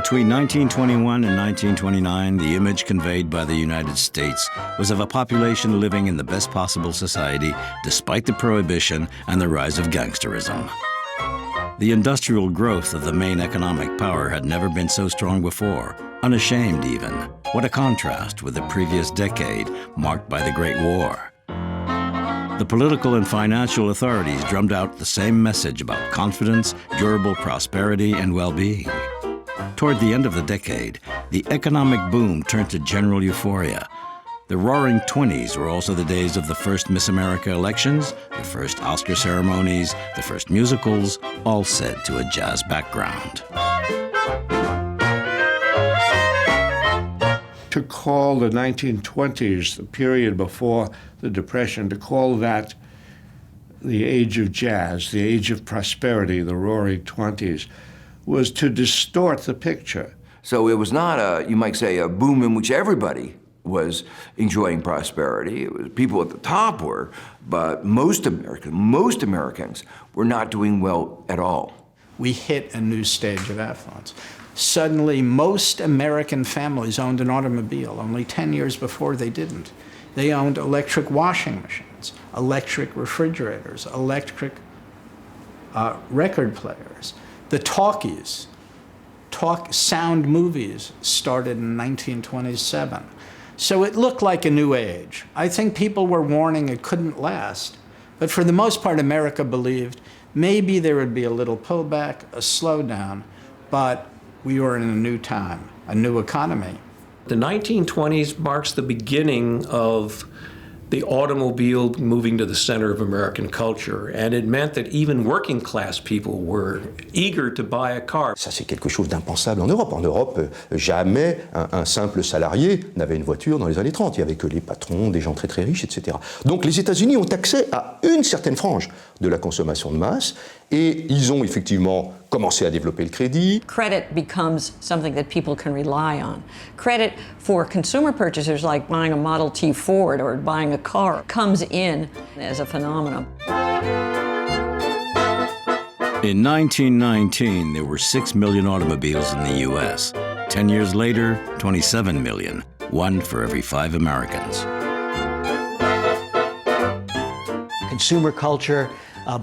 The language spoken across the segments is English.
Between 1921 and 1929, the image conveyed by the United States was of a population living in the best possible society despite the Prohibition and the rise of gangsterism. The industrial growth of the main economic power had never been so strong before, unashamed even. What a contrast with the previous decade marked by the Great War. The political and financial authorities drummed out the same message about confidence, durable prosperity, and well-being. Toward the end of the decade, the economic boom turned to general euphoria. The Roaring Twenties were also the days of the first Miss America elections, the first Oscar ceremonies, the first musicals, all set to a jazz background. To call the 1920s, the period before the Depression, to call that the age of jazz, the age of prosperity, the Roaring Twenties, was to distort the picture. So it was not you might say, a boom in which everybody was enjoying prosperity. It was people at the top were, but most Americans were not doing well at all. We hit a new stage of affluence. Suddenly, most American families owned an automobile. Only 10 years before, they didn't. They owned electric washing machines, electric refrigerators, electric record players. The talkies, sound movies, started in 1927. So it looked like a new age. I think people were warning it couldn't last. But for the most part, America believed maybe there would be a little pullback, a slowdown, but we were in a new time, a new economy. The 1920s marks the beginning of the automobile moving to the center of American culture, and it meant that even working class people were eager to buy a car. Ça, c'est quelque chose d'impensable en Europe. En Europe, jamais un simple salarié n'avait une voiture dans les années 30. Il n'y avait que les patrons, des gens très très riches, etc. Donc les États-Unis ont accès à une certaine frange de la consommation de masse, et ils ont effectivement commencé à développer le crédit. Credit becomes something that people can rely on. Credit for consumer purchasers like buying a Model T Ford or buying a car comes in as a phenomenon. In 1919, there were 6 million automobiles in the U.S. 10 years later, 27 million, one for every 5 Americans. Consumer culture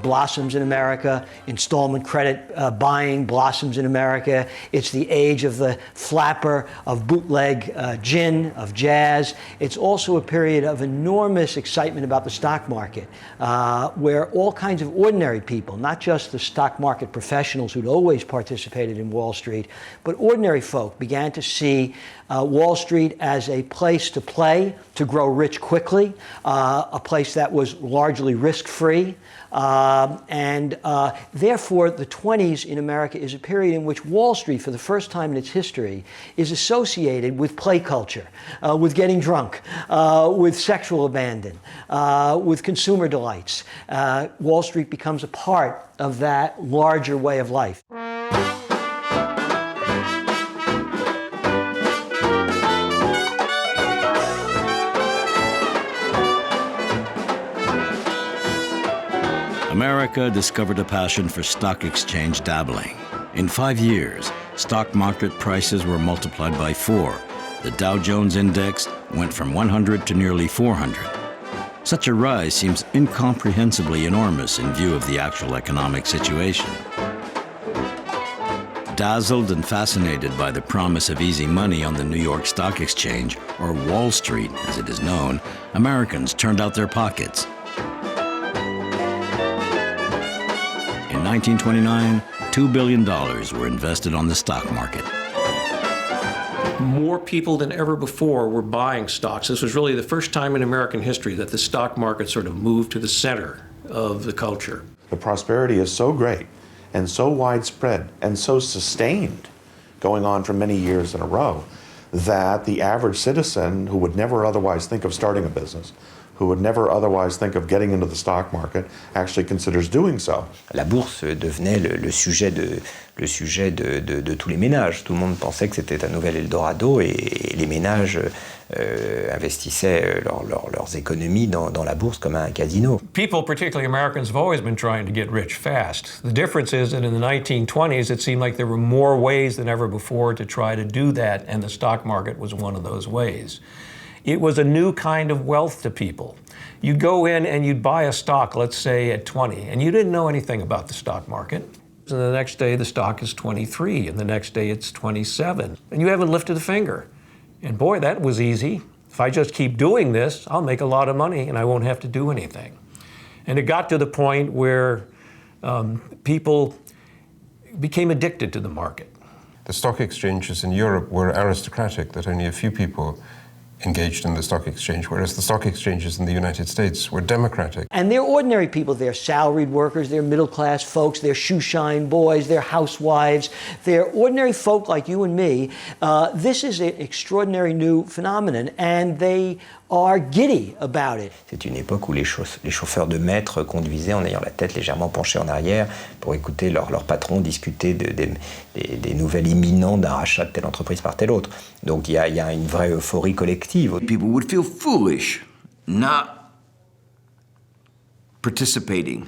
blossoms in America. Installment credit buying blossoms in America. It's the age of the flapper, of bootleg gin, of jazz. It's also a period of enormous excitement about the stock market, where all kinds of ordinary people, not just the stock market professionals who'd always participated in Wall Street, but ordinary folk began to see Wall Street as a place to play, to grow rich quickly, a place that was largely risk-free. Therefore, the 20s in America is a period in which Wall Street, for the first time in its history, is associated with play culture, with getting drunk, with sexual abandon, with consumer delights. Wall Street becomes a part of that larger way of life. America discovered a passion for stock exchange dabbling. In 5 years, stock market prices were multiplied by 4. The Dow Jones Index went from 100 to nearly 400. Such a rise seems incomprehensibly enormous in view of the actual economic situation. Dazzled and fascinated by the promise of easy money on the New York Stock Exchange, or Wall Street as it is known, Americans turned out their pockets. In 1929, $2 billion were invested on the stock market. More people than ever before were buying stocks. This was really the first time in American history that the stock market sort of moved to the center of the culture. The prosperity is so great and so widespread and so sustained, going on for many years in a row, that the average citizen who would never otherwise think of starting a business who would never otherwise think of getting into the stock market actually considers doing so. La bourse devenait le sujet de tous les ménages. Tout le monde pensait que c'était un nouvel Eldorado et les ménages investissaient leurs économies dans la bourse comme un casino. People, particularly Americans, have always been trying to get rich fast. The difference is that in the 1920s, it seemed like there were more ways than ever before to try to do that, and the stock market was one of those ways. It was a new kind of wealth to people. You'd go in and you'd buy a stock, let's say at 20, and you didn't know anything about the stock market. And the next day the stock is 23, and the next day it's 27, and you haven't lifted a finger. And boy, that was easy. If I just keep doing this, I'll make a lot of money and I won't have to do anything. And it got to the point where people became addicted to the market. The stock exchanges in Europe were aristocratic, that only a few people engaged in the stock exchange, whereas the stock exchanges in the United States were democratic. And they're ordinary people. They're salaried workers, they're middle-class folks, they're shoeshine boys, they're housewives, they're ordinary folk like you and me. This is an extraordinary new phenomenon, and they are giddy about it. C'est une époque où les chauffeurs de maître conduisaient en ayant la tête légèrement penchée en arrière pour écouter leur patron discuter des nouvelles imminentes d'un rachat de telle entreprise par telle autre. Donc il y a une vraie euphorie collective. People would feel foolish not participating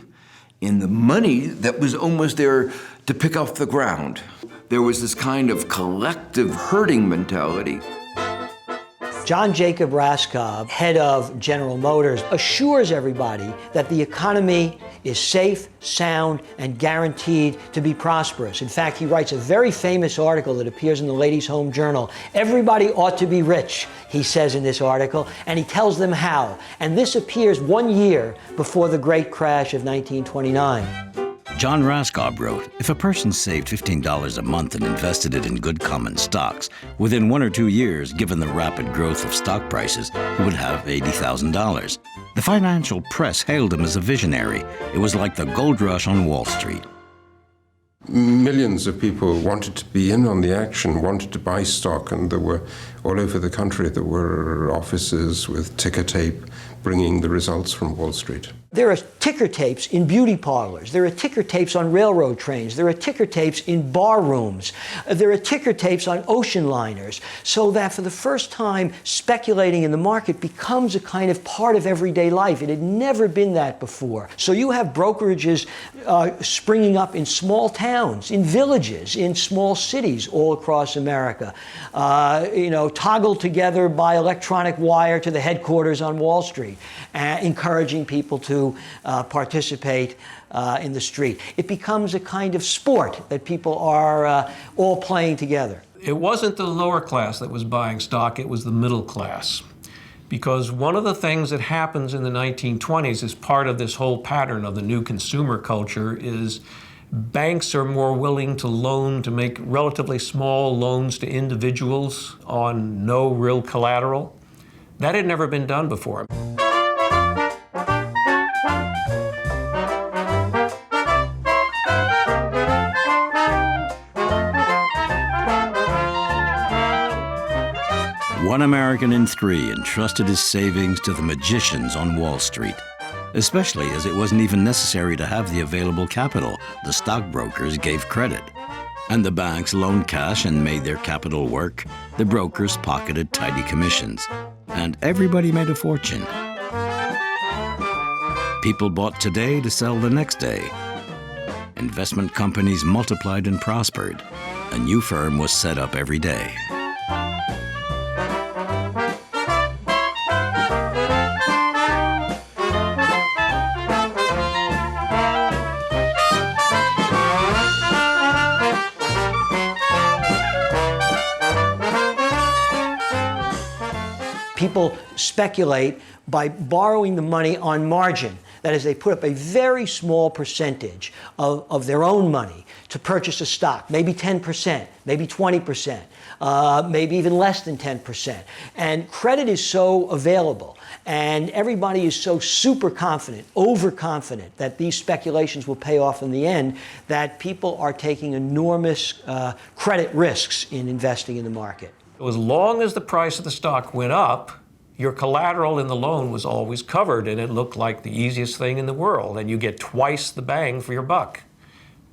in the money that was almost there to pick off the ground. There was this kind of collective herding mentality. John Jacob Raskob, head of General Motors, assures everybody that the economy is safe, sound, and guaranteed to be prosperous. In fact, he writes a very famous article that appears in the Ladies' Home Journal. Everybody ought to be rich, he says in this article, and he tells them how. And this appears 1 year before the great crash of 1929. John Raskob wrote, if a person saved $15 a month and invested it in good common stocks, within 1 or 2 years, given the rapid growth of stock prices, he would have $80,000. The financial press hailed him as a visionary. It was like the gold rush on Wall Street. Millions of people wanted to be in on the action, wanted to buy stock, and there were, all over the country, there were offices with ticker tape bringing the results from Wall Street. There are ticker tapes in beauty parlors. There are ticker tapes on railroad trains. There are ticker tapes in bar rooms. There are ticker tapes on ocean liners. So that for the first time, speculating in the market becomes a kind of part of everyday life. It had never been that before. So you have brokerages springing up in small towns, in villages, in small cities all across America. Toggled together by electronic wire to the headquarters on Wall Street, encouraging people to participate in the street. It becomes a kind of sport that people are all playing together. It wasn't the lower class that was buying stock, it was the middle class. Because one of the things that happens in the 1920s as part of this whole pattern of the new consumer culture is banks are more willing to loan, to make relatively small loans to individuals on no real collateral. That had never been done before. One American in 3 entrusted his savings to the magicians on Wall Street, especially as it wasn't even necessary to have the available capital. The stockbrokers gave credit, and the banks loaned cash and made their capital work. The brokers pocketed tidy commissions, and everybody made a fortune. People bought today to sell the next day. Investment companies multiplied and prospered. A new firm was set up every day. People speculate by borrowing the money on margin. That is, they put up a very small percentage of their own money to purchase a stock, maybe 10%, maybe 20%, maybe even less than 10%. And credit is so available, and everybody is so super confident, overconfident that these speculations will pay off in the end, that people are taking enormous credit risks in investing in the market. As long as the price of the stock went up, your collateral in the loan was always covered, and it looked like the easiest thing in the world, and you get twice the bang for your buck.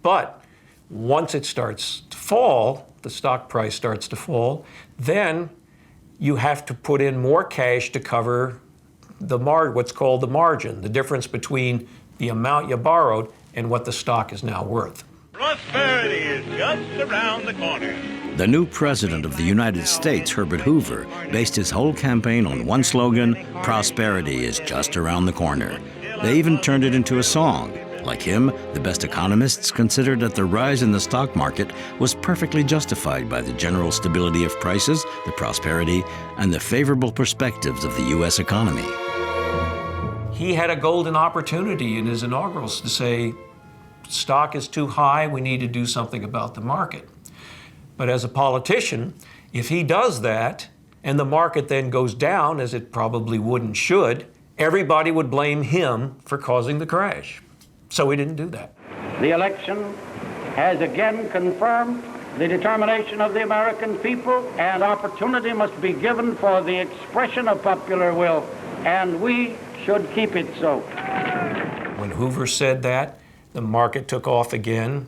But once it starts to fall, the stock price starts to fall, then you have to put in more cash to cover the what's called the margin, the difference between the amount you borrowed and what the stock is now worth. Prosperity is just around the corner. The new president of the United States, Herbert Hoover, based his whole campaign on one slogan: prosperity is just around the corner. They even turned it into a song. Like him, the best economists considered that the rise in the stock market was perfectly justified by the general stability of prices, the prosperity, and the favorable perspectives of the U.S. economy. He had a golden opportunity in his inaugurals to say, stock is too high, we need to do something about the market. But as a politician, if he does that, and the market then goes down, as it probably would and should, everybody would blame him for causing the crash. So he didn't do that. The election has again confirmed the determination of the American people, and opportunity must be given for the expression of popular will, and we should keep it so. When Hoover said that, the market took off again.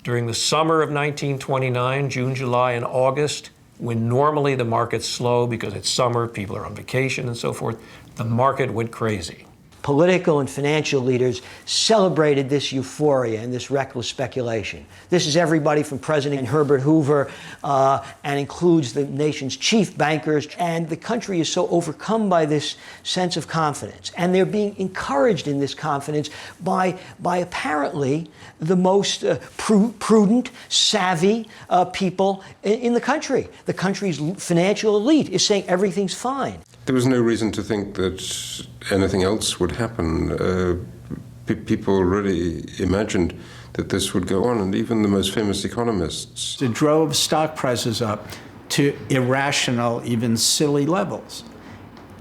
During the summer of 1929, June, July, and August, when normally the market's slow because it's summer, people are on vacation and so forth, the market went crazy. Political and financial leaders celebrated this euphoria and this reckless speculation. This is everybody from President Herbert Hoover and includes the nation's chief bankers. And the country is so overcome by this sense of confidence. And they're being encouraged in this confidence by apparently the most prudent, savvy people in the country. The country's financial elite is saying everything's fine. There was no reason to think that anything else would happen. People really imagined that this would go on, and even the most famous economists. It drove stock prices up to irrational, even silly levels.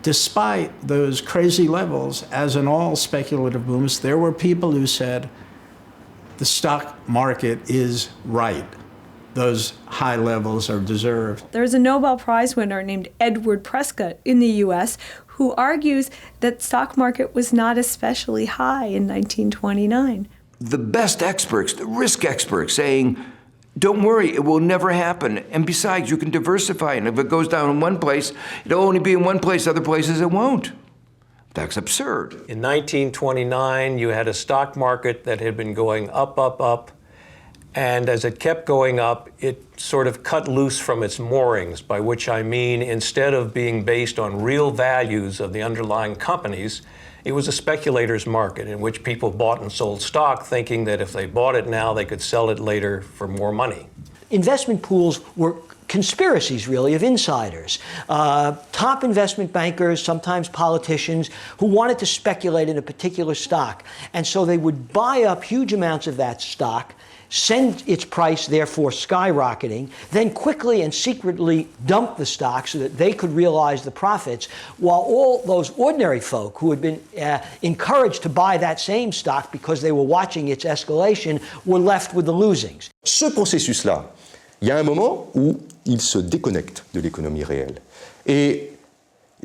Despite those crazy levels, as in all speculative booms, there were people who said, the stock market is right. Those high levels are deserved. There's a Nobel Prize winner named Edward Prescott in the U.S. who argues that the stock market was not especially high in 1929. The best experts, the risk experts, saying, don't worry, it will never happen. And besides, you can diversify, and if it goes down in one place, it'll only be in one place, other places it won't. That's absurd. In 1929, you had a stock market that had been going up, up, up. And as it kept going up, it sort of cut loose from its moorings, by which I mean instead of being based on real values of the underlying companies, it was a speculator's market in which people bought and sold stock thinking that if they bought it now, they could sell it later for more money. Investment pools were conspiracies, really, of insiders. Top investment bankers, sometimes politicians, who wanted to speculate in a particular stock. And so they would buy up huge amounts of that stock, send its price, therefore, skyrocketing, then quickly and secretly dump the stock so that they could realize the profits, while all those ordinary folk who had been encouraged to buy that same stock because they were watching its escalation were left with the losings. Ce processus-là, il y a un moment où il se déconnecte de l'économie réelle. Et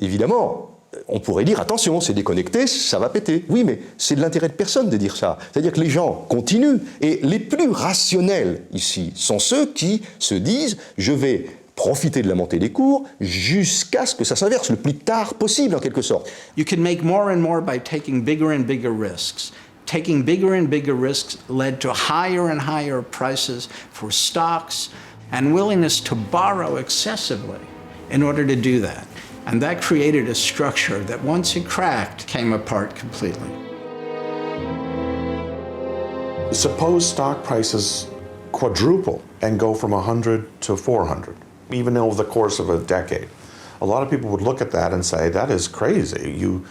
évidemment, on pourrait dire, attention, c'est déconnecté, ça va péter. Oui, mais c'est de l'intérêt de personne de dire ça. C'est-à-dire que les gens continuent, et les plus rationnels ici sont ceux qui se disent, je vais profiter de la montée des cours jusqu'à ce que ça s'inverse le plus tard possible, en quelque sorte. You can make more and more by taking bigger and bigger risks. Taking bigger and bigger risks led to higher and higher prices for stocks and willingness to borrow excessively in order to do that. And that created a structure that once it cracked, came apart completely. Suppose stock prices quadruple and go from 100 to 400, even over the course of a decade. A lot of people would look at that and say, that is crazy. You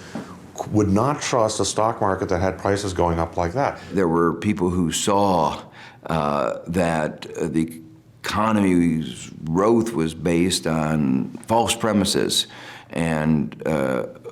would not trust a stock market that had prices going up like that. There were people who saw that the economy's growth was based on false premises and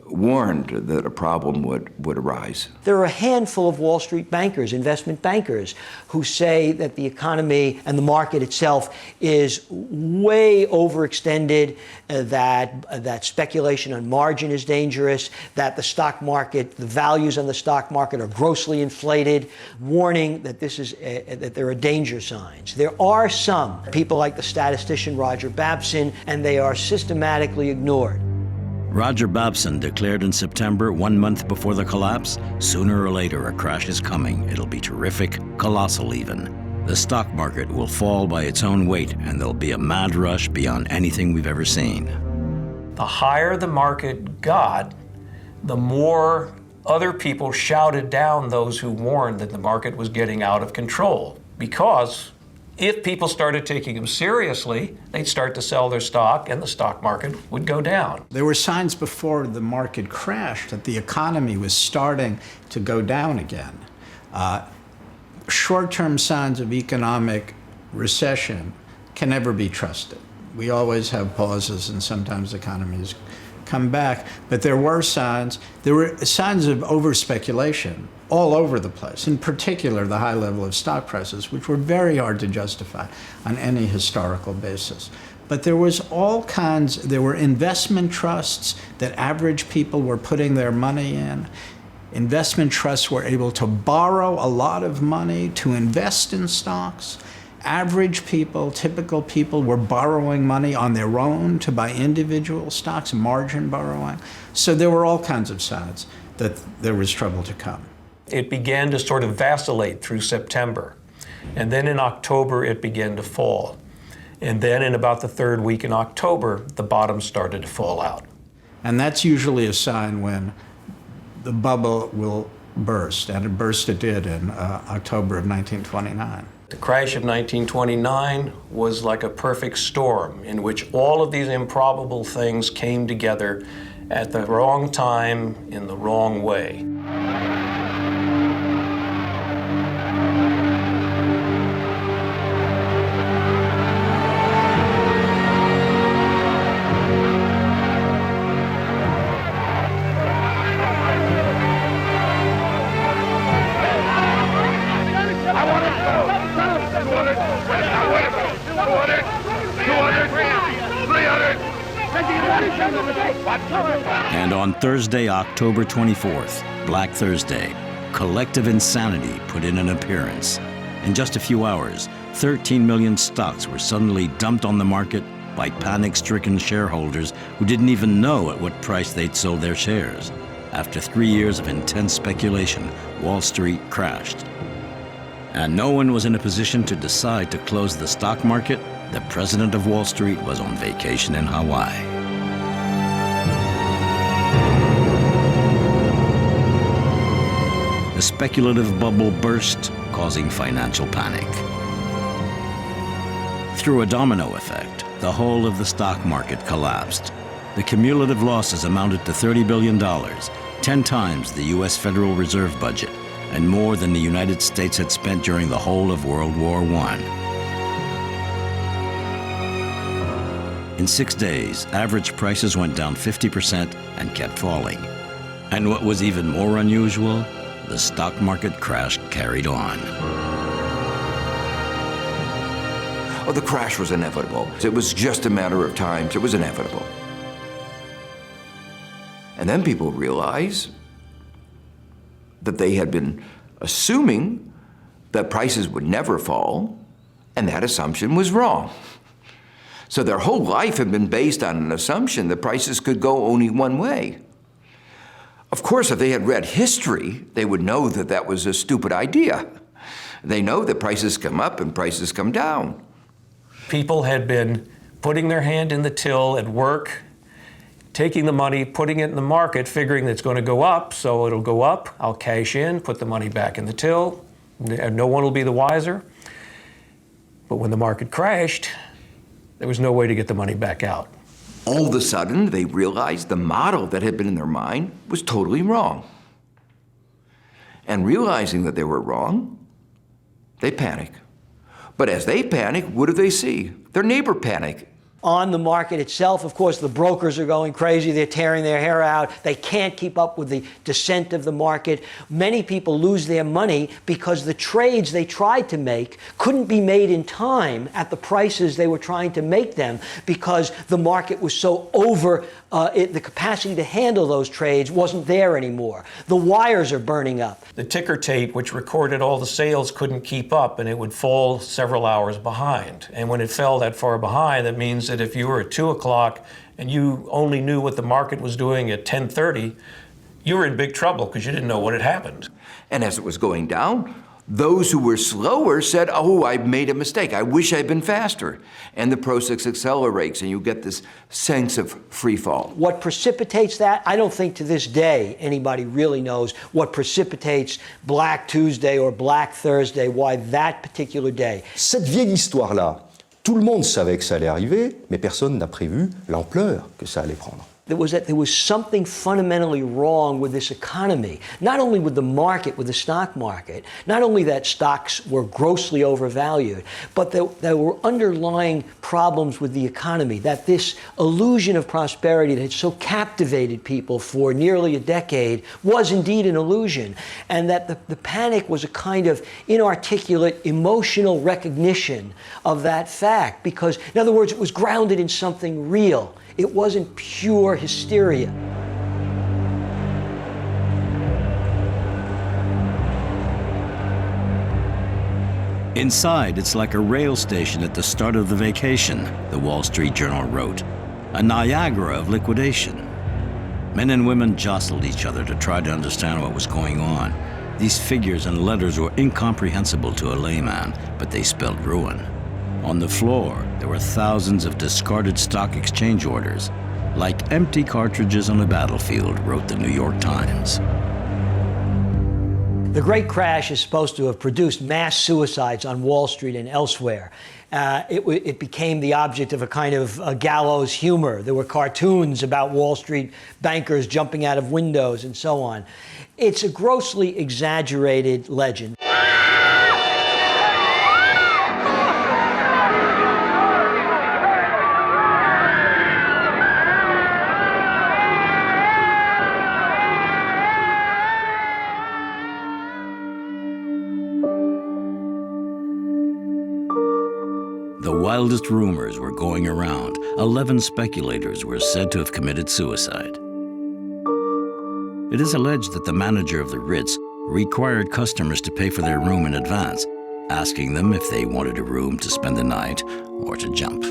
warned that a problem would arise. There are a handful of Wall Street bankers, investment bankers, who say that the economy and the market itself is way overextended, that speculation on margin is dangerous, that the stock market, the values on the stock market are grossly inflated, warning that that there are danger signs. There are some people like the statistician Roger Babson, and they are systematically ignored. Roger Babson declared in September, 1 month before the collapse, sooner or later a crash is coming. It'll be terrific, colossal even. The stock market will fall by its own weight, and there'll be a mad rush beyond anything we've ever seen. The higher the market got, the more other people shouted down those who warned that the market was getting out of control. Because if people started taking them seriously, they'd start to sell their stock and the stock market would go down. There were signs before the market crashed that the economy was starting to go down again. Short-term signs of economic recession can never be trusted. We always have pauses and sometimes economies come back, but there were signs of over-speculation all over the place, in particular the high level of stock prices, which were very hard to justify on any historical basis. But there was there were investment trusts that average people were putting their money in. Investment trusts were able to borrow a lot of money to invest in stocks. Average people, typical people, were borrowing money on their own to buy individual stocks, margin borrowing. So there were all kinds of signs that there was trouble to come. It began to sort of vacillate through September. And then in October, it began to fall. And then in about the third week in October, the bottom started to fall out. And that's usually a sign when the bubble will burst, and it did in October of 1929. The crash of 1929 was like a perfect storm in which all of these improbable things came together at the wrong time in the wrong way. And on Thursday, October 24th, Black Thursday, collective insanity put in an appearance. In just a few hours, 13 million stocks were suddenly dumped on the market by panic-stricken shareholders who didn't even know at what price they'd sold their shares. After 3 years of intense speculation, Wall Street crashed. And no one was in a position to decide to close the stock market. The president of Wall Street was on vacation in Hawaii. The speculative bubble burst, causing financial panic. Through a domino effect, the whole of the stock market collapsed. The cumulative losses amounted to $30 billion, 10 times the U.S. Federal Reserve budget, and more than the United States had spent during the whole of World War I. In 6 days, average prices went down 50% and kept falling. And what was even more unusual, the stock market crash carried on. Oh, the crash was inevitable. It was just a matter of time. It was inevitable. And then people realized that they had been assuming that prices would never fall, and that assumption was wrong. So their whole life had been based on an assumption that prices could go only one way. Of course, if they had read history, they would know that that was a stupid idea. They know that prices come up and prices come down. People had been putting their hand in the till at work, taking the money, putting it in the market, figuring that it's going to go up, so it'll go up, I'll cash in, put the money back in the till, and no one will be the wiser. But when the market crashed, there was no way to get the money back out. All of a sudden, they realized the model that had been in their mind was totally wrong. And realizing that they were wrong, they panic. But as they panic, what do they see? Their neighbor panic. on the market itself. Of course, the brokers are going crazy. They're tearing their hair out. They can't keep up with the descent of the market. Many people lose their money because the trades they tried to make couldn't be made in time at the prices they were trying to make them because the market was so over, the capacity to handle those trades wasn't there anymore. The wires are burning up. The ticker tape, which recorded all the sales, couldn't keep up, and it would fall several hours behind. And when it fell that far behind, that means that if you were at 2 o'clock and you only knew what the market was doing at 10:30, you were in big trouble because you didn't know what had happened. And as it was going down, those who were slower said, oh, I made a mistake. I wish I'd been faster. And the process accelerates, and you get this sense of free fall. What precipitates that? I don't think to this day anybody really knows what precipitates Black Tuesday or Black Thursday, why that particular day. Cette vieille histoire-là, tout le monde savait que ça allait arriver, mais personne n'a prévu l'ampleur que ça allait prendre. There was something fundamentally wrong with this economy, not only with the market, with the stock market, not only that stocks were grossly overvalued, but there were underlying problems with the economy, that this illusion of prosperity that had so captivated people for nearly a decade was indeed an illusion, and that the panic was a kind of inarticulate emotional recognition of that fact, because, in other words, it was grounded in something real. It wasn't pure hysteria. Inside, it's like a rail station at the start of the vacation, the Wall Street Journal wrote. A Niagara of liquidation. Men and women jostled each other to try to understand what was going on. These figures and letters were incomprehensible to a layman, but they spelled ruin. On the floor, there were thousands of discarded stock exchange orders. Like empty cartridges on a battlefield, wrote the New York Times. The Great Crash is supposed to have produced mass suicides on Wall Street and elsewhere. It became the object of a kind of gallows humor. There were cartoons about Wall Street bankers jumping out of windows and so on. It's a grossly exaggerated legend. The wildest rumors were going around. 11 speculators were said to have committed suicide. It is alleged that the manager of the Ritz required customers to pay for their room in advance, asking them if they wanted a room to spend the night or to jump.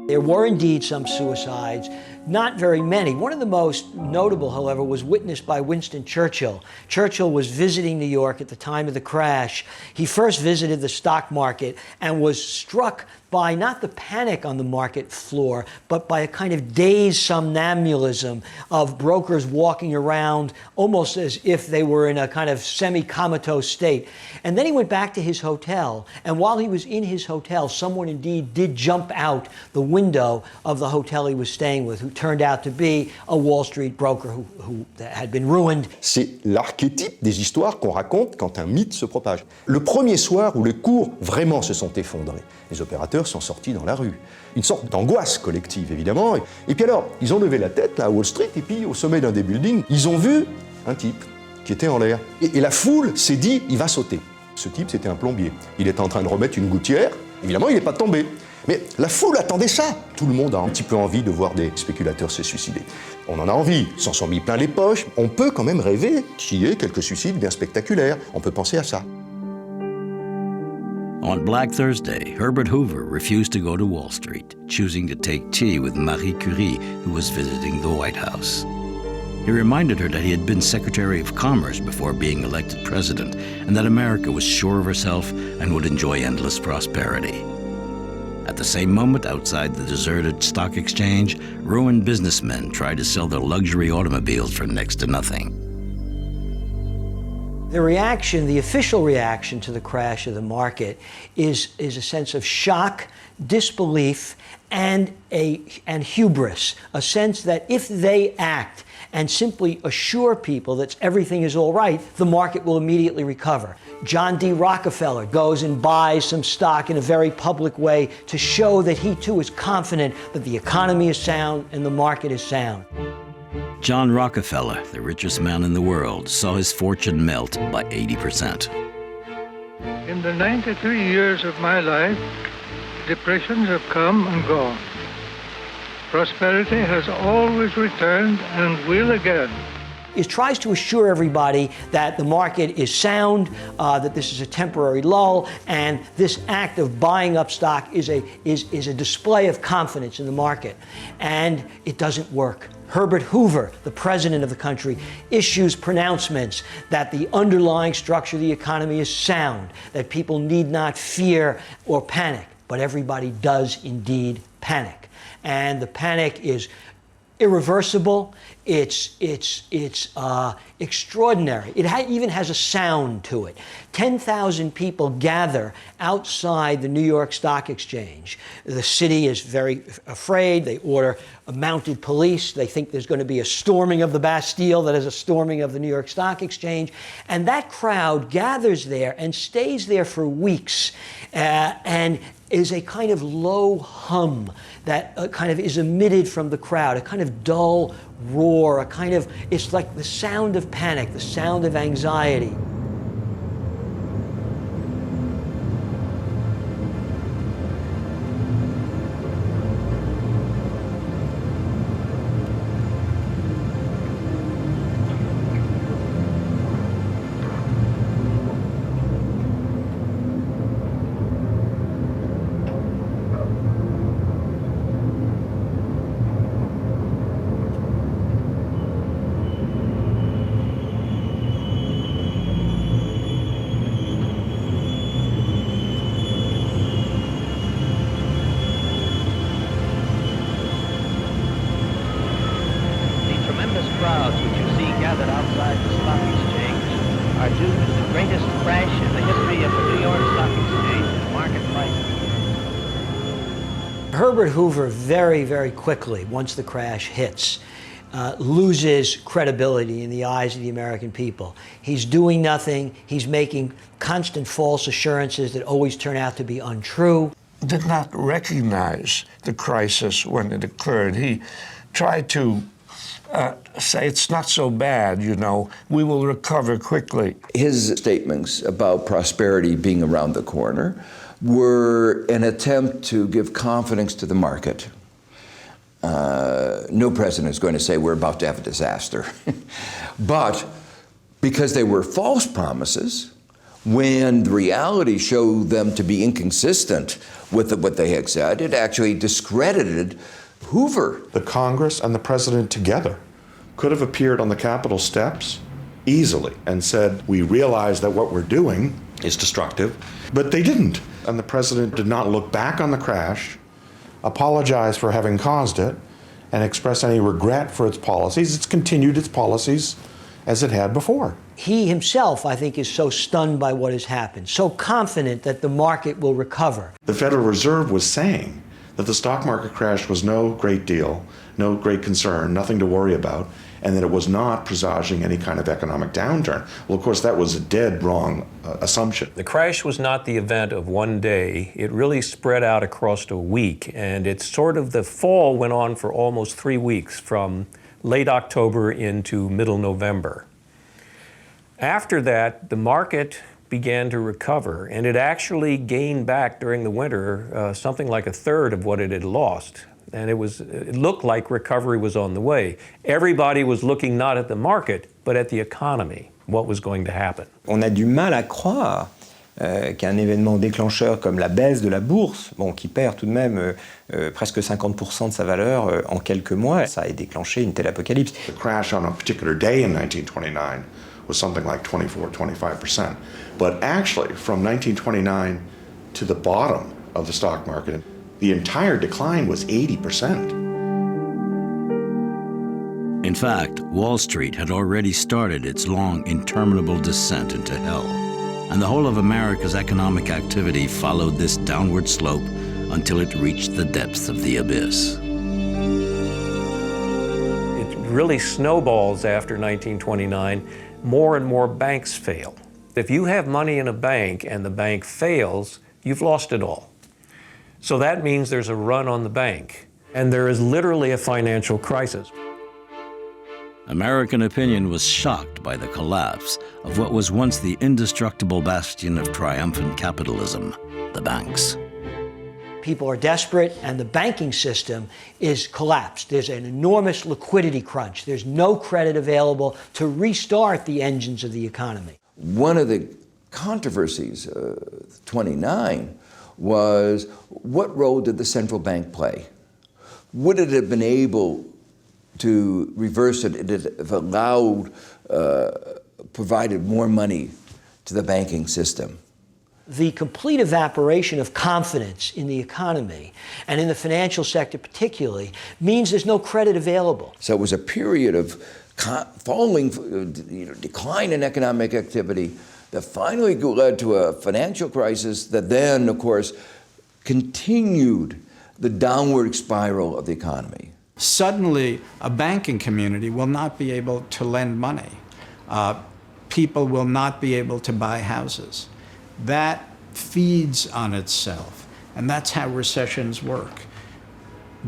There were indeed some suicides, not very many. One of the most notable, however, was witnessed by Winston Churchill. Churchill was visiting New York at the time of the crash. He first visited the stock market and was struck by not the panic on the market floor, but by a kind of dazed somnambulism of brokers walking around almost as if they were in a kind of semi-comatose state. And then he went back to his hotel, and while he was in his hotel, someone indeed did jump out the window of the hotel he was staying with, who turned out to be a Wall Street broker who had been ruined. C'est l'archétype des histoires qu'on raconte quand un mythe se propage. Le premier soir où les cours vraiment se sont effondrés, les opérateurs sont sortis dans la rue. Une sorte d'angoisse collective, évidemment. Et puis alors, ils ont levé la tête, là, à Wall Street, et puis au sommet d'un des buildings, ils ont vu un type qui était en l'air. Et la foule s'est dit, il va sauter. Ce type, c'était un plombier. Il était en train de remettre une gouttière. Évidemment, il n'est pas tombé. Mais la foule attendait ça. Tout le monde a un petit peu envie de voir des spéculateurs se suicider. On en a envie, s'en sont mis plein les poches. On peut quand même rêver qu'il y ait quelques suicides bien spectaculaires. On peut penser à ça. On Black Thursday, Herbert Hoover refused to go to Wall Street, choosing to take tea with Marie Curie, who was visiting the White House. He reminded her that he had been Secretary of Commerce before being elected president, and that America was sure of herself and would enjoy endless prosperity. At the same moment, outside the deserted stock exchange, ruined businessmen tried to sell their luxury automobiles for next to nothing. The reaction, the official reaction to the crash of the market is a sense of shock, disbelief, and hubris, a sense that if they act and simply assure people that everything is all right, the market will immediately recover. John D. Rockefeller goes and buys some stock in a very public way to show that he too is confident that the economy is sound and the market is sound. John Rockefeller, the richest man in the world, saw his fortune melt by 80%. In the 93 years of my life, depressions have come and gone. Prosperity has always returned and will again. It tries to assure everybody that the market is sound, that this is a temporary lull, and this act of buying up stock is a display of confidence in the market. And it doesn't work. Herbert Hoover, the president of the country, issues pronouncements that the underlying structure of the economy is sound, that people need not fear or panic. But everybody does indeed panic. And the panic is irreversible, it's extraordinary. It even has a sound to it. 10,000 people gather outside the New York Stock Exchange. The city is very afraid. They order mounted police. They think there's going to be a storming of the Bastille that is a storming of the New York Stock Exchange. And that crowd gathers there and stays there for weeks and is a kind of low hum that kind of is emitted from the crowd, a kind of dull roar, it's like the sound of panic, the sound of anxiety. Crowds which you see gathered outside the stock exchange are due to the greatest crash in the history of the New York Stock Exchange and market prices. Herbert Hoover very, very quickly, once the crash hits, loses credibility in the eyes of the American people. He's doing nothing. He's making constant false assurances that always turn out to be untrue. Did not recognize the crisis when it occurred. He tried to say it's not so bad, we will recover quickly. His statements about prosperity being around the corner were an attempt to give confidence to the market. No president is going to say we're about to have a disaster. But because they were false promises, when the reality showed them to be inconsistent with what they had said, it actually discredited Hoover. The Congress and the president together could have appeared on the Capitol steps easily and said, we realize that what we're doing is destructive, but they didn't. And the president did not look back on the crash, apologize for having caused it, and express any regret for its policies. It's continued its policies as it had before. He himself, I think, is so stunned by what has happened, so confident that the market will recover. The Federal Reserve was saying that the stock market crash was no great deal, no great concern, nothing to worry about, and that it was not presaging any kind of economic downturn. Well, of course, that was a dead wrong assumption. The crash was not the event of one day. It really spread out across a week, and the fall went on for almost 3 weeks, from late October into middle November. After that, the market began to recover, and it actually gained back during the winter something like a third of what it had lost. And it looked like recovery was on the way. Everybody was looking not at the market, but at the economy, what was going to happen. On a du mal à croire qu'un événement déclencheur comme la baisse de la bourse, qui perd tout de même presque 50% de sa valeur en quelques mois, ça ait déclenché une telle apocalypse. The crash on a particular day in 1929 was something like 25%. But actually, from 1929 to the bottom of the stock market, the entire decline was 80%. In fact, Wall Street had already started its long, interminable descent into hell, and the whole of America's economic activity followed this downward slope until it reached the depths of the abyss. It really snowballs after 1929. More and more banks fail. If you have money in a bank and the bank fails, you've lost it all. So that means there's a run on the bank, and there is literally a financial crisis. American opinion was shocked by the collapse of what was once the indestructible bastion of triumphant capitalism, the banks. People are desperate, and the banking system is collapsed. There's an enormous liquidity crunch. There's no credit available to restart the engines of the economy. One of the controversies, 29, was what role did the central bank play? Would it have been able to reverse it if allowed, provided more money to the banking system? The complete evaporation of confidence in the economy, and in the financial sector particularly, means there's no credit available. So it was a period of falling, decline in economic activity that finally led to a financial crisis that then, of course, continued the downward spiral of the economy. Suddenly, a banking community will not be able to lend money. People will not be able to buy houses. That feeds on itself, and that's how recessions work.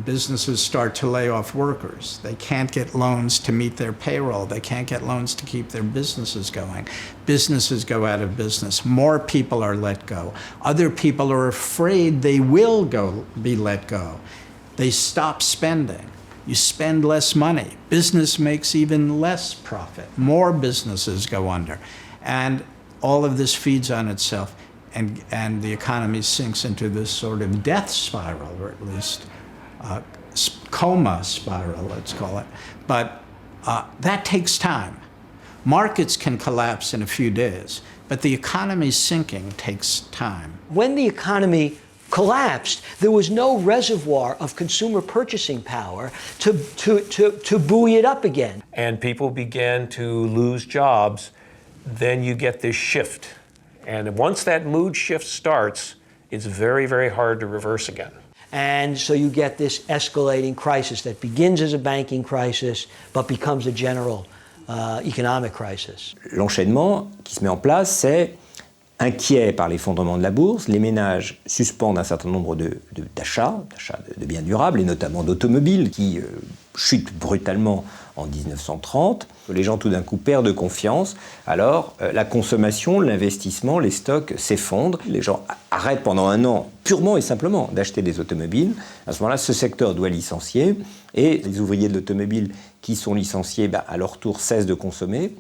Businesses start to lay off workers. They can't get loans to meet their payroll. They can't get loans to keep their businesses going. Businesses go out of business. More people are let go. Other people are afraid they will be let go. They stop spending. You spend less money. Business makes even less profit. More businesses go under. And all of this feeds on itself, and the economy sinks into this sort of death spiral, or at least coma spiral, let's call it. But that takes time. Markets can collapse in a few days, but the economy sinking takes time. When the economy collapsed, there was no reservoir of consumer purchasing power to buoy it up again. And people began to lose jobs. Then you get this shift. And once that mood shift starts, it's very, very hard to reverse again. And so you get this escalating crisis that begins as a banking crisis, but becomes a general economic crisis. L'enchaînement qui se met en place, c'est inquiet par l'effondrement de la bourse, les ménages suspendent un certain nombre d'achats de biens durables, et notamment d'automobiles, qui chutent brutalement en 1930. Les gens tout d'un coup perdent confiance, alors la consommation, l'investissement, les stocks s'effondrent. Les gens arrêtent pendant un an purement et simplement d'acheter des automobiles. À ce moment-là, ce secteur doit licencier, et les ouvriers de l'automobile qui sont licenciés, à leur tour cessent de consommer.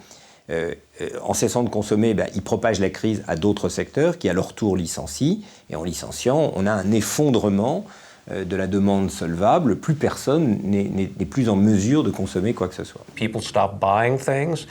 En cessant de consommer, ils propagent la crise à d'autres secteurs qui à leur tour licencient, et en licenciant, on a un effondrement de la demande solvable. Plus personne n'est plus en mesure de consommer quoi que ce soit. People stop buying things.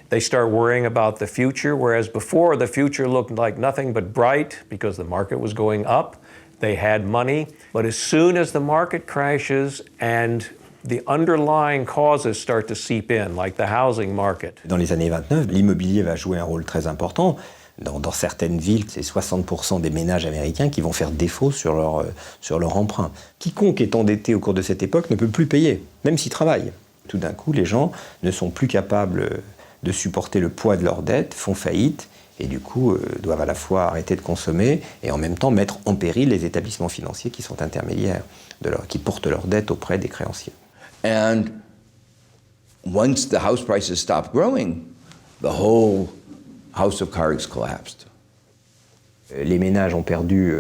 They start worrying about the future, whereas before the future looked like nothing but bright because the market was going up. They had money. But as soon as the market crashes and the underlying causes start to seep in, like the housing market. Dans les années 29, l'immobilier va jouer un rôle très important. Dans certaines villes, c'est 60% des ménages américains qui vont faire défaut sur leur emprunt. Quiconque est endetté au cours de cette époque ne peut plus payer, même s'il travaille. Tout d'un coup, les gens ne sont plus capables de supporter le poids de leurs dettes, font faillite, et du coup doivent à la fois arrêter de consommer et en même temps mettre en péril les établissements financiers qui sont intermédiaires, qui portent leurs dettes auprès des créanciers. And once the house prices stopped growing, the whole house of cards collapsed. Les ménages ont perdu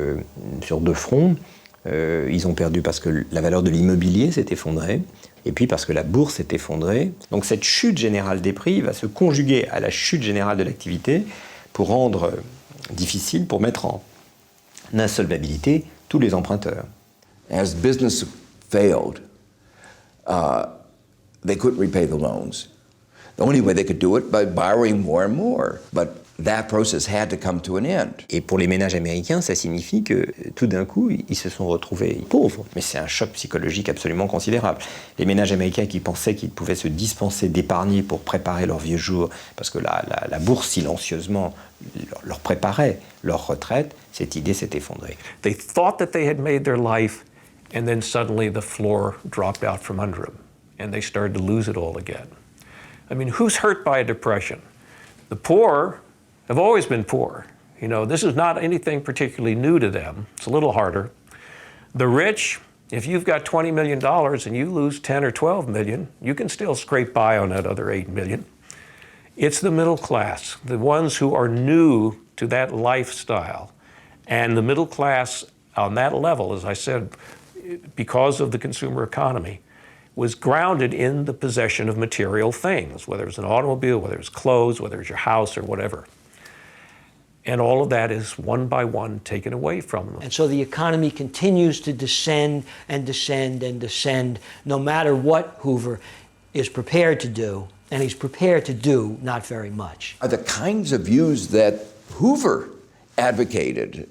sur deux fronts. Ils ont perdu parce que la valeur de l'immobilier s'est effondrée, et puis parce que la bourse s'est effondrée. Donc cette chute générale des prix va se conjuguer à la chute générale de l'activité pour rendre difficile, pour mettre en insolvabilité tous les emprunteurs. As business failed, they couldn't repay the loans. The only way they could do it by borrowing more and more. But that process had to come to an end. Et pour les ménages américains, ça signifie que tout d'un coup, ils se sont retrouvés pauvres. Mais c'est un choc psychologique absolument considérable. Les ménages américains qui pensaient qu'ils pouvaient se dispenser d'épargner pour préparer leurs vieux jours, parce que la bourse silencieusement leur préparait leur retraite, cette idée s'est effondrée. They thought that they had made their life, and then suddenly the floor dropped out from under them, and they started to lose it all again. I mean, who's hurt by a depression? The poor have always been poor. You know, this is not anything particularly new to them. It's a little harder. The rich, if you've got $20 million and you lose 10 or 12 million, you can still scrape by on that other 8 million. It's the middle class, the ones who are new to that lifestyle. And the middle class on that level, as I said, because of the consumer economy, was grounded in the possession of material things, whether it's an automobile, whether it's clothes, whether it's your house or whatever. And all of that is one by one taken away from them. And so the economy continues to descend and descend and descend, no matter what Hoover is prepared to do, and he's prepared to do not very much. The kinds of views that Hoover advocated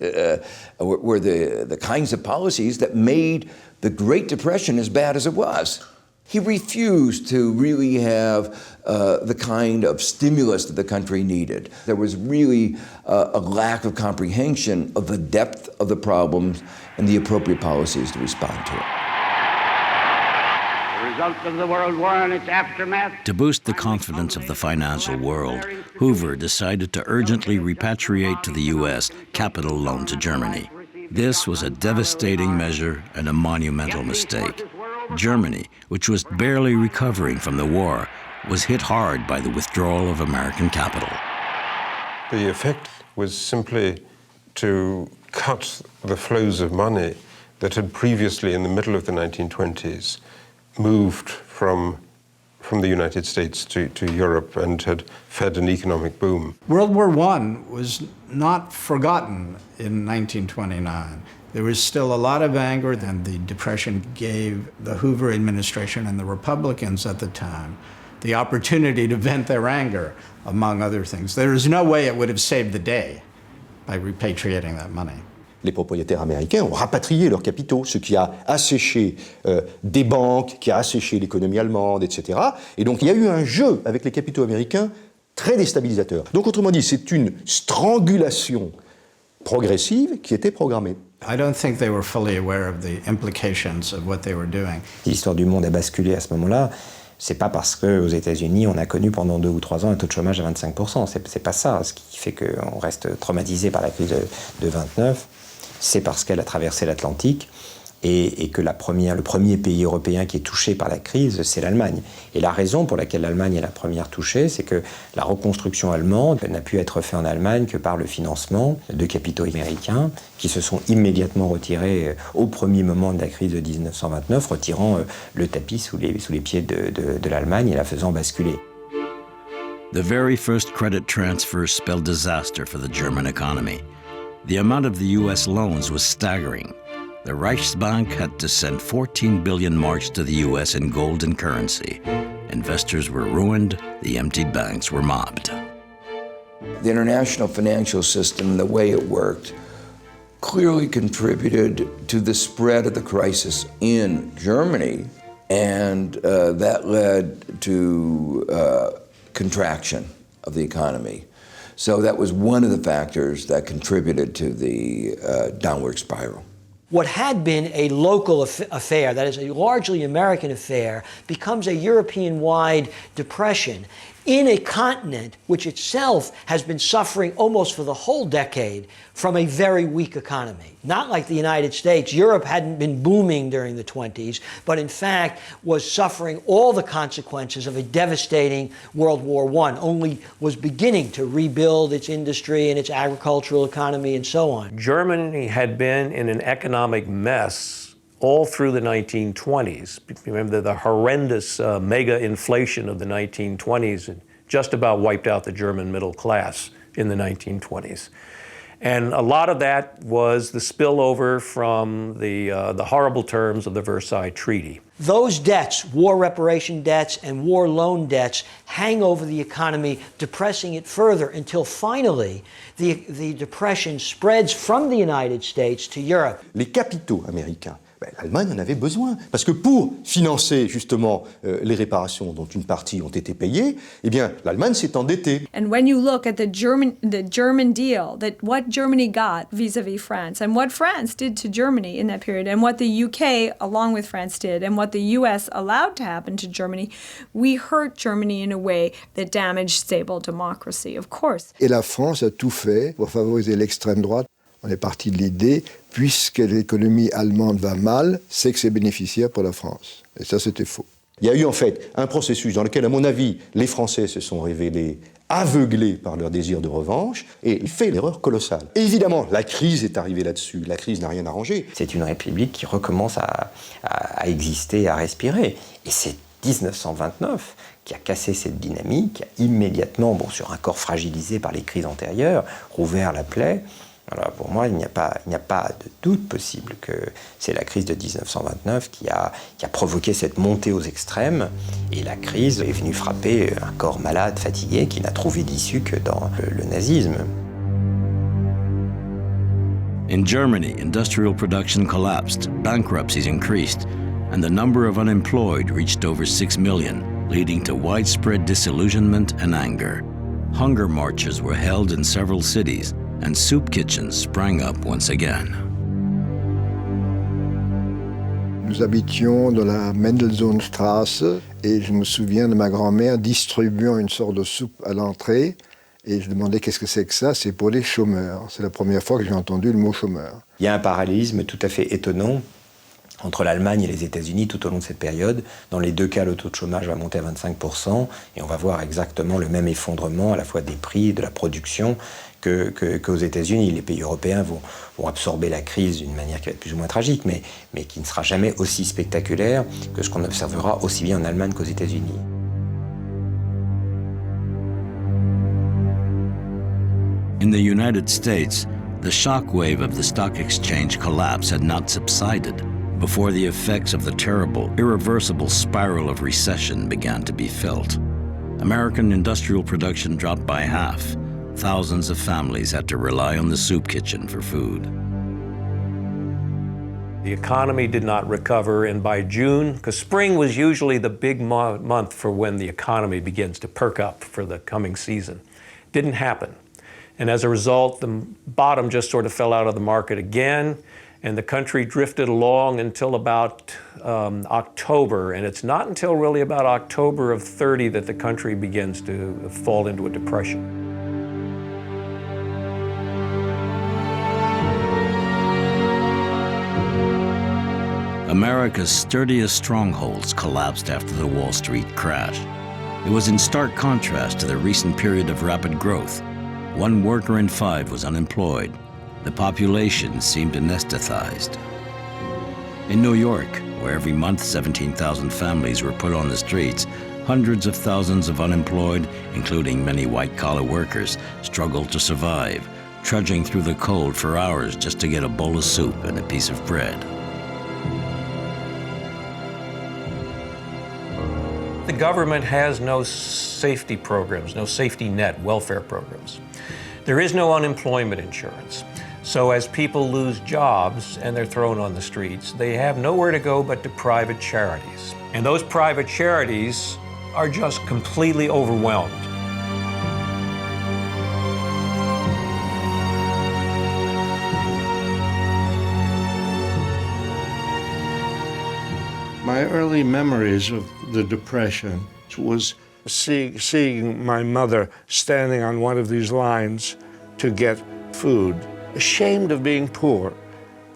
were the kinds of policies that made the Great Depression as bad as it was. He refused to really have the kind of stimulus that the country needed. There was really a lack of comprehension of the depth of the problems and the appropriate policies to respond to it. The result of the World War and its aftermath. To boost the confidence of the financial world, Hoover decided to urgently repatriate to the U.S. capital loaned to Germany. This was a devastating measure and a monumental mistake. Germany, which was barely recovering from the war, was hit hard by the withdrawal of American capital. The effect was simply to cut the flows of money that had previously, in the middle of the 1920s, moved from the United States to Europe and had fed an economic boom. World War I was not forgotten in 1929. There was still a lot of anger, and the Depression gave the Hoover administration and the Republicans at the time the opportunity to vent their anger, among other things. There is no way it would have saved the day by repatriating that money. Les propriétaires américains ont rapatrié leurs capitaux, ce qui a asséché des banques, qui a asséché l'économie allemande, etc. Et donc il y a eu un jeu avec les capitaux américains très déstabilisateur. Donc autrement dit, c'est une strangulation progressive qui était programmée. I don't think they were fully aware of the implications of what they were doing. L'histoire du monde a basculé à ce moment-là. C'est pas parce qu'aux États-Unis, on a connu pendant 2 ou 3 ans un taux de chômage à 25%. C'est pas ça. Ce qui fait qu'on reste traumatisé par la crise de 29, c'est parce qu'elle a traversé l'Atlantique et que le premier pays européen qui est touché par la crise, c'est l'Allemagne. Et la raison pour laquelle l'Allemagne est la première touchée, c'est que la reconstruction allemande n'a pu être faite en Allemagne que par le financement de capitaux américains qui se sont immédiatement retirés au premier moment de la crise de 1929, retirant le tapis sous les pieds de l'Allemagne et la faisant basculer. The very first credit transfer spelled disaster for the German economy. The amount of the U.S. loans was staggering. The Reichsbank had to send 14 billion marks to the U.S. in gold and currency. Investors were ruined, the emptied banks were mobbed. The international financial system, the way it worked, clearly contributed to the spread of the crisis in Germany, and that led to contraction of the economy. So that was one of the factors that contributed to the downward spiral. What had been a local affair, that is a largely American affair, becomes a European-wide depression in a continent which itself has been suffering almost for the whole decade from a very weak economy. Not like the United States. Europe hadn't been booming during the 20s, but in fact was suffering all the consequences of a devastating World War I, only was beginning to rebuild its industry and its agricultural economy and so on. Germany had been in an economic mess all through the 1920s. Remember the horrendous mega inflation of the 1920s just about wiped out the German middle class in the 1920s. And a lot of that was the spillover from the horrible terms of the Versailles Treaty. Those debts, war reparation debts and war loan debts, hang over the economy, depressing it further until finally the depression spreads from the United States to Europe. Les capitaux américains, l'Allemagne en avait besoin, parce que pour financer justement les réparations dont une partie ont été payées, eh bien l'Allemagne s'est endettée. And when you look at the German deal, that what Germany got vis-a-vis France, and what France did to Germany in that period, and what the UK along with France did, and what the US allowed to happen to Germany, we hurt Germany in a way that damaged stable democracy, of course. Et la France a tout fait pour favoriser l'extrême droite. On est parti de l'idée, puisque l'économie allemande va mal, c'est que c'est bénéficiaire pour la France. Et ça, c'était faux. Il y a eu en fait un processus dans lequel, à mon avis, les Français se sont révélés aveuglés par leur désir de revanche et il fait l'erreur colossale. Et évidemment, la crise est arrivée là-dessus. La crise n'a rien arrangé. C'est une république qui recommence à exister, à respirer. Et c'est 1929 qui a cassé cette dynamique, qui a immédiatement, sur un corps fragilisé par les crises antérieures, rouvert la plaie. Alors pour moi, il n'y a pas de doute possible que c'est la crise de 1929 qui a provoqué cette montée aux extrêmes. Et la crise est venue frapper un corps malade, fatigué, qui n'a trouvé d'issue que dans le nazisme. In Germany, industrial production collapsed, bankruptcies increased, and the number of unemployed reached over 6 million, leading to widespread disillusionment and anger. Hunger marches were held in several cities, and soup kitchens sprang up once again. Nous habitions dans la Mendelssohnstraße et je me souviens de ma grand-mère distribuant une sorte de soupe à l'entrée et je demandais qu'est-ce que c'est que ça? C'est pour les chômeurs. C'est la première fois que j'ai entendu le mot chômeur. Il y a un parallélisme tout à fait étonnant entre l'Allemagne et les États-Unis tout au long de cette période. Dans les deux cas, le taux de chômage va monter à 25% et on va voir exactement le même effondrement à la fois des prix, de la production qu'aux États-Unis. Les pays européens vont absorber la crise d'une manière qui va être plus ou moins tragique, mais qui ne sera jamais aussi spectaculaire que ce qu'on observera aussi bien en Allemagne qu'aux États-Unis. In the United States, the shockwave of the stock exchange collapse had not subsided before the effects of the terrible, irreversible spiral of recession began to be felt. American industrial production dropped by half. Thousands of families had to rely on the soup kitchen for food. The economy did not recover, and by June, because spring was usually the big month for when the economy begins to perk up for the coming season, didn't happen. And as a result, the bottom just sort of fell out of the market again, and the country drifted along until about October. And it's not until really about October of 30 that the country begins to fall into a depression. America's sturdiest strongholds collapsed after the Wall Street crash. It was in stark contrast to the recent period of rapid growth. 1 worker in 5 was unemployed. The population seemed anesthetized. In New York, where every month 17,000 families were put on the streets, hundreds of thousands of unemployed, including many white-collar workers, struggled to survive, trudging through the cold for hours just to get a bowl of soup and a piece of bread. The government has no safety programs, no safety net welfare programs. There is no unemployment insurance. So as people lose jobs and they're thrown on the streets, they have nowhere to go but to private charities. And those private charities are just completely overwhelmed. My early memories of the Depression was seeing my mother standing on one of these lines to get food, ashamed of being poor,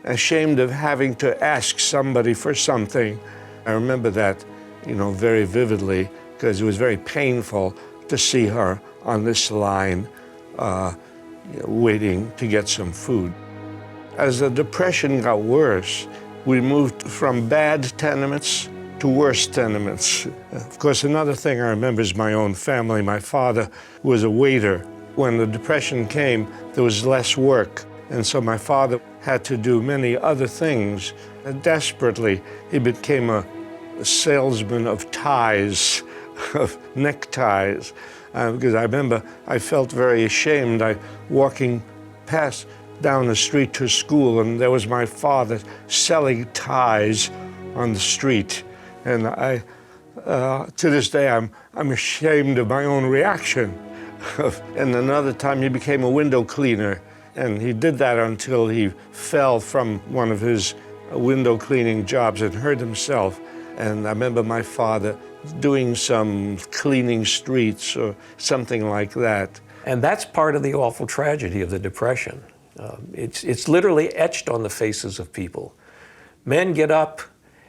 ashamed of having to ask somebody for something. I remember that, very vividly, because it was very painful to see her on this line waiting to get some food. As the Depression got worse, we moved from bad tenements to worse tenements. Of course, another thing I remember is my own family. My father was a waiter When the Depression came, there was less work, and so my father had to do many other things. And desperately, he became a salesman of ties, of neckties, because I remember I felt very ashamed. Walking past down the street to school, and there was my father selling ties on the street, and to this day, I'm ashamed of my own reaction. And another time, he became a window cleaner, and he did that until he fell from one of his window cleaning jobs and hurt himself. And I remember my father doing some cleaning streets or something like that. And that's part of the awful tragedy of the Depression. It's literally etched on the faces of people. Men get up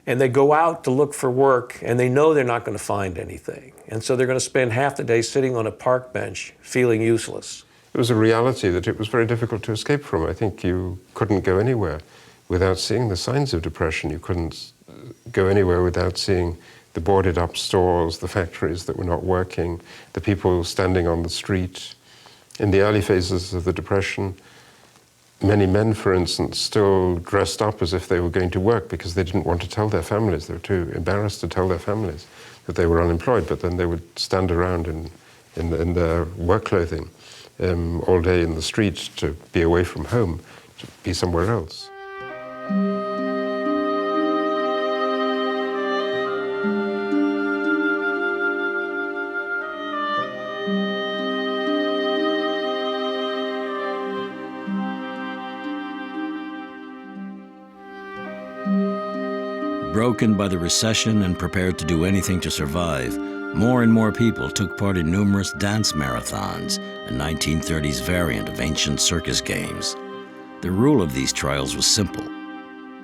and they go out to look for work, and they know they're not going to find anything. And so they're going to spend half the day sitting on a park bench feeling useless. It was a reality that it was very difficult to escape from. I think you couldn't go anywhere without seeing the signs of depression. You couldn't go anywhere without seeing the boarded up stores, the factories that were not working, the people standing on the street. In the early phases of the Depression, many men, for instance, still dressed up as if they were going to work because they didn't want to tell their families. They were too embarrassed to tell their families that they were unemployed, but then they would stand around in their work clothing all day in the street to be away from home, to be somewhere else. Broken by the recession and prepared to do anything to survive, more and more people took part in numerous dance marathons, a 1930s variant of ancient circus games. The rule of these trials was simple.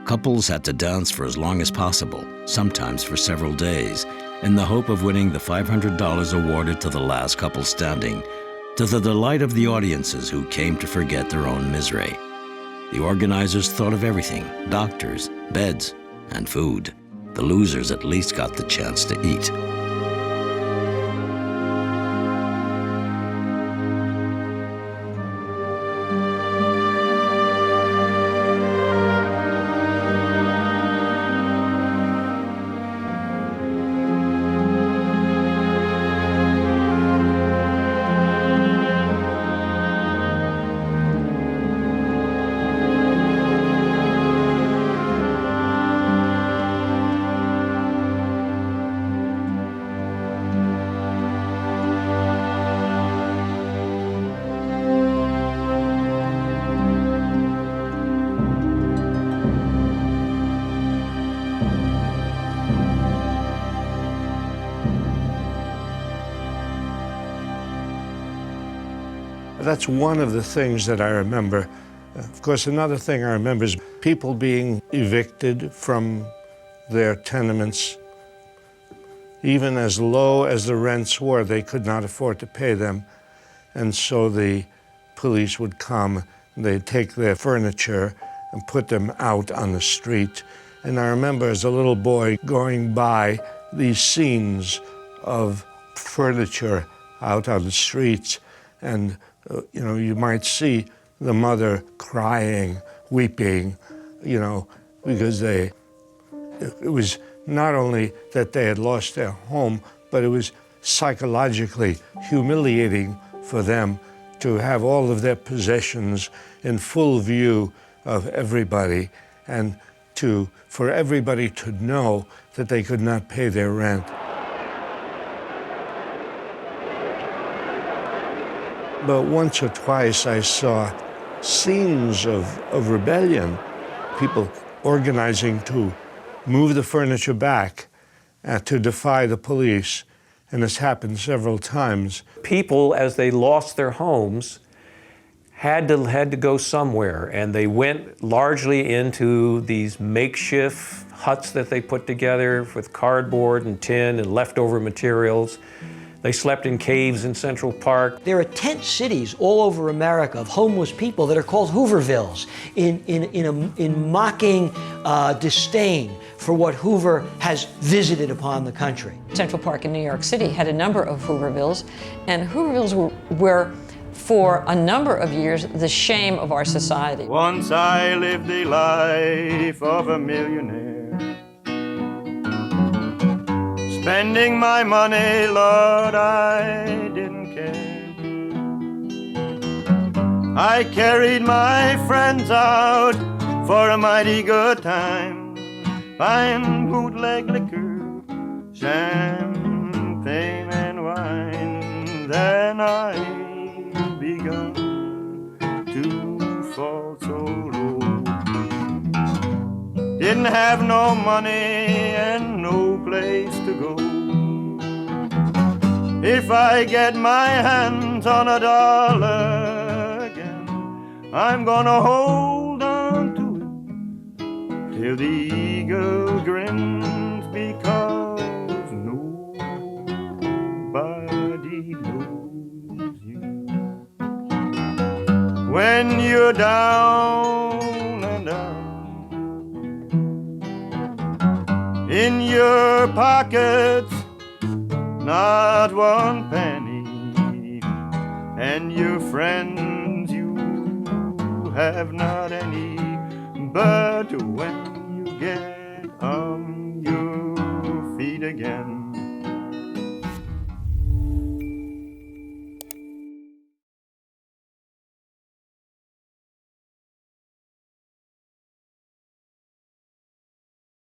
Couples had to dance for as long as possible, sometimes for several days, in the hope of winning the $500 awarded to the last couple standing, to the delight of the audiences who came to forget their own misery. The organizers thought of everything: doctors, beds, and food. The losers at least got the chance to eat. That's one of the things that I remember. Of course, another thing I remember is people being evicted from their tenements. Even as low as the rents were, they could not afford to pay them. And so the police would come, they'd take their furniture and put them out on the street. And I remember as a little boy going by these scenes of furniture out on the streets, and you might see the mother crying, weeping, because it was not only that they had lost their home, but it was psychologically humiliating for them to have all of their possessions in full view of everybody, and for everybody to know that they could not pay their rent. But once or twice I saw scenes of rebellion, people organizing to move the furniture back, to defy the police, and this happened several times. People, as they lost their homes, had to go somewhere, and they went largely into these makeshift huts that they put together with cardboard and tin and leftover materials. They slept in caves in Central Park. There are tent cities all over America of homeless people that are called Hoovervilles in mocking disdain for what Hoover has visited upon the country. Central Park in New York City had a number of Hoovervilles, and Hoovervilles were for a number of years, the shame of our society. Once I lived the life of a millionaire, spending my money, Lord, I didn't care. I carried my friends out for a mighty good time, buying bootleg liquor, champagne and wine. Then I begun to fall so low. Didn't have no money and no place to go. If I get my hands on a dollar again, I'm gonna hold on to it till the eagle grins, because nobody knows you when you're down and out. In your pockets, not one penny, and your friends you have not any. But when